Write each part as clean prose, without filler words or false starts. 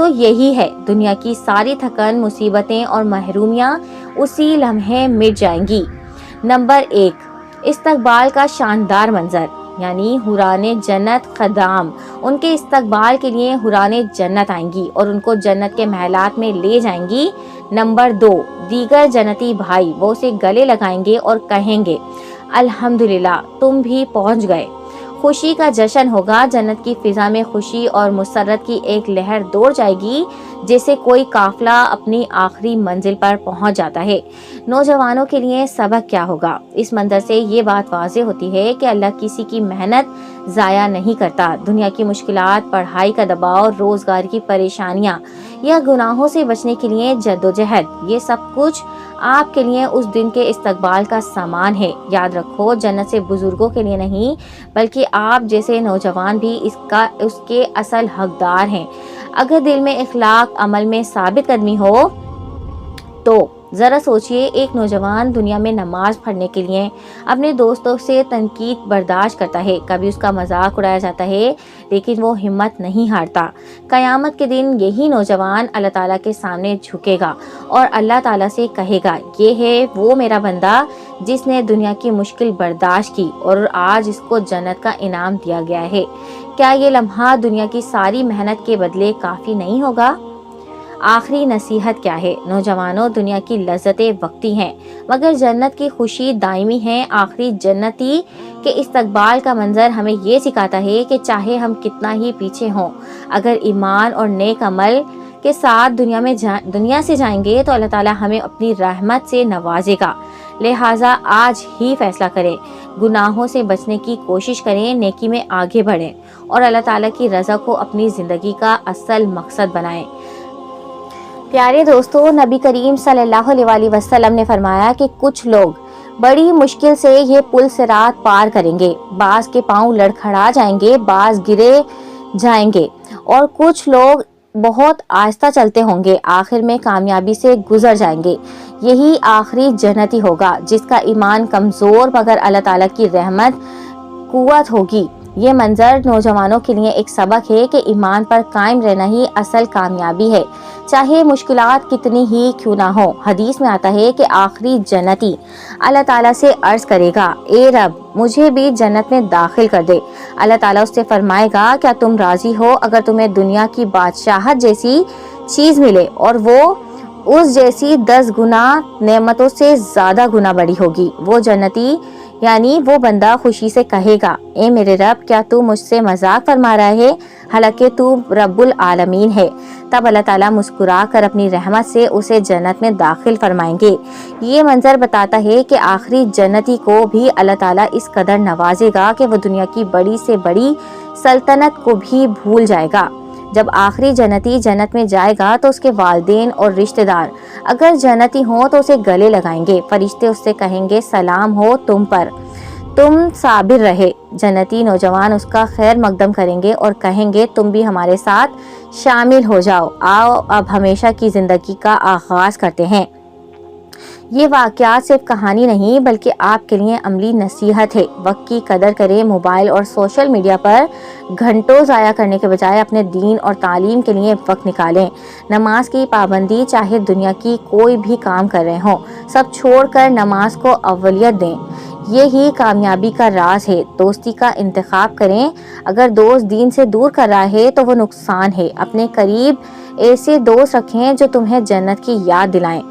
تو یہی ہے، دنیا کی ساری تھکن، مصیبتیں اور محرومیاں اسی لمحے مٹ جائیں گی۔ نمبر 1، استقبال کا شاندار منظر، یعنی حوران جنت خدام ان کے استقبال کے لیے حوران جنت آئیں گی اور ان کو جنت کے محلات میں لے جائیں گی۔ نمبر 2، دیگر جنتی بھائی وہ اسے گلے لگائیں گے اور کہیں گے الحمدللہ تم بھی پہنچ گئے۔ خوشی کا جشن ہوگا، جنت کی فضا میں خوشی اور مسرت کی ایک لہر دوڑ جائے گی، جیسے کوئی قافلہ اپنی آخری منزل پر پہنچ جاتا ہے۔ نوجوانوں کے لیے سبق کیا ہوگا؟ اس منظر سے یہ بات واضح ہوتی ہے کہ اللہ کسی کی محنت ضائع نہیں کرتا۔ دنیا کی مشکلات، پڑھائی کا دباؤ، روزگار کی پریشانیاں یا گناہوں سے بچنے کے لیے جدوجہد، یہ سب کچھ آپ کے لیے اس دن کے استقبال کا سامان ہے۔ یاد رکھو، جنت سے بزرگوں کے لیے نہیں بلکہ آپ جیسے نوجوان بھی اس کے اصل حقدار ہیں۔ اگر دل میں اخلاق، عمل میں ثابت قدمی ہو تو ذرا سوچئے، ایک نوجوان دنیا میں نماز پڑھنے کے لیے اپنے دوستوں سے تنقید برداشت کرتا ہے، کبھی اس کا مذاق اڑایا جاتا ہے، لیکن وہ ہمت نہیں ہارتا۔ قیامت کے دن یہی نوجوان اللہ تعالیٰ کے سامنے جھکے گا اور اللہ تعالیٰ سے کہے گا، یہ ہے وہ میرا بندہ جس نے دنیا کی مشکل برداشت کی اور آج اس کو جنت کا انعام دیا گیا ہے۔ کیا یہ لمحہ دنیا کی ساری محنت کے بدلے کافی نہیں ہوگا؟ آخری نصیحت کیا ہے؟ نوجوانوں، دنیا کی لذتیں وقتی ہیں مگر جنت کی خوشی دائمی ہے۔ آخری جنتی کے استقبال کا منظر ہمیں یہ سکھاتا ہے کہ چاہے ہم کتنا ہی پیچھے ہوں، اگر ایمان اور نیک عمل کے ساتھ دنیا سے جائیں گے تو اللہ تعالیٰ ہمیں اپنی رحمت سے نوازے گا۔ لہٰذا آج ہی فیصلہ کریں، گناہوں سے بچنے کی کوشش کریں، نیکی میں آگے بڑھیں اور اللہ تعالیٰ کی رضا کو اپنی زندگی کا اصل مقصد بنائیں۔ پیارے دوستو، نبی کریم صلی اللہ علیہ وآلہ وسلم نے فرمایا کہ کچھ لوگ بڑی مشکل سے یہ پل صراط پار کریں گے، بعض کے پاؤں لڑکھڑا جائیں گے، بعض گرے جائیں گے اور کچھ لوگ بہت آہستہ چلتے ہوں گے، آخر میں کامیابی سے گزر جائیں گے۔ یہی آخری جنتی ہوگا جس کا ایمان کمزور مگر اللہ تعالیٰ کی رحمت قوت ہوگی۔ یہ منظر نوجوانوں کے لیے ایک سبق ہے کہ ایمان پر قائم رہنا ہی اصل کامیابی ہے، چاہے مشکلات کتنی ہی کیوں نہ ہو۔ حدیث میں آتا ہے کہ آخری جنتی اللہ تعالیٰ سے عرض کرے گا، اے رب مجھے بھی جنت میں داخل کر دے۔ اللہ تعالیٰ اس سے فرمائے گا، کیا تم راضی ہو اگر تمہیں دنیا کی بادشاہت جیسی چیز ملے اور وہ اس جیسی 10 گنا نعمتوں سے زیادہ گنا بڑی ہوگی؟ وہ جنتی یعنی وہ بندہ خوشی سے کہے گا، اے میرے رب کیا تو مجھ سے مذاق فرما رہا ہے، حالانکہ تو رب العالمین ہے۔ تب اللہ تعالیٰ مسکرا کر اپنی رحمت سے اسے جنت میں داخل فرمائیں گے۔ یہ منظر بتاتا ہے کہ آخری جنتی کو بھی اللہ تعالیٰ اس قدر نوازے گا کہ وہ دنیا کی بڑی سے بڑی سلطنت کو بھی بھول جائے گا۔ جب آخری جنتی جنت میں جائے گا تو اس کے والدین اور رشتہ دار اگر جنتی ہوں تو اسے گلے لگائیں گے، فرشتے اس سے کہیں گے، سلام ہو تم پر، تم صابر رہے۔ جنتی نوجوان اس کا خیر مقدم کریں گے اور کہیں گے، تم بھی ہمارے ساتھ شامل ہو جاؤ، آؤ اب ہمیشہ کی زندگی کا آغاز کرتے ہیں۔ یہ واقعات صرف کہانی نہیں بلکہ آپ کے لیے عملی نصیحت ہے۔ وقت کی قدر کریں، موبائل اور سوشل میڈیا پر گھنٹوں ضائع کرنے کے بجائے اپنے دین اور تعلیم کے لیے وقت نکالیں۔ نماز کی پابندی، چاہے دنیا کی کوئی بھی کام کر رہے ہوں، سب چھوڑ کر نماز کو اولویت دیں۔ یہی کامیابی کا راز ہے۔ دوستی کا انتخاب کریں، اگر دوست دین سے دور کر رہا ہے تو وہ نقصان ہے۔ اپنے قریب ایسے دوست رکھیں جو تمہیں جنت کی یاد دلائیں۔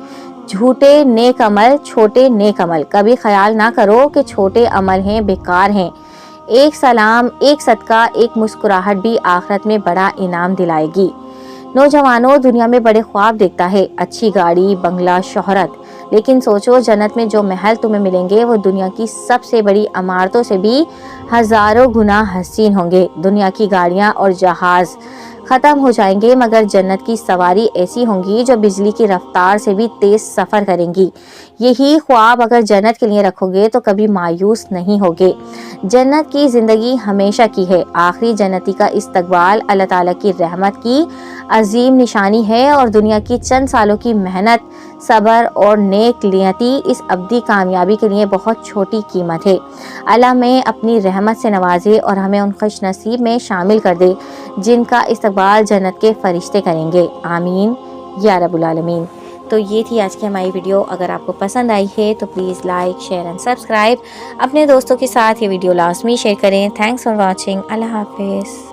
جھوٹے نیک عمل، چھوٹے نیک عمل، کبھی خیال نہ کرو کہ چھوٹے عمل ہیں، بیکار ہیں۔ ایک سلام، ایک صدقہ، ایک مسکراہٹ بھی آخرت میں بڑا انعام دلائے گی۔ نوجوانوں، دنیا میں بڑے خواب دیکھتا ہے، اچھی گاڑی، بنگلہ، شہرت، لیکن سوچو جنت میں جو محل تمہیں ملیں گے وہ دنیا کی سب سے بڑی عمارتوں سے بھی ہزاروں گنا حسین ہوں گے۔ دنیا کی گاڑیاں اور جہاز ختم ہو جائیں گے مگر جنت کی سواری ایسی ہوں گی جو بجلی کی رفتار سے بھی تیز سفر کریں گی۔ یہی خواب اگر جنت کے لیے رکھو گے تو کبھی مایوس نہیں ہوگے۔ جنت کی زندگی ہمیشہ کی ہے۔ آخری جنتی کا استقبال اللہ تعالیٰ کی رحمت کی عظیم نشانی ہے اور دنیا کی چند سالوں کی محنت، صبر اور نیک نیتی اس ابدی کامیابی کے لیے بہت چھوٹی قیمت ہے۔ اللہ ہمیں اپنی رحمت سے نوازے اور ہمیں ان خوش نصیب میں شامل کر دے جن کا استقبال جنت کے فرشتے کریں گے، آمین یا رب العالمین۔ تو یہ تھی آج کی ہماری ویڈیو۔ اگر آپ کو پسند آئی ہے تو please like, share and subscribe. اپنے دوستوں کے ساتھ یہ ویڈیو لازمی شیئر کریں۔ Thanks for watching. اللہ حافظ۔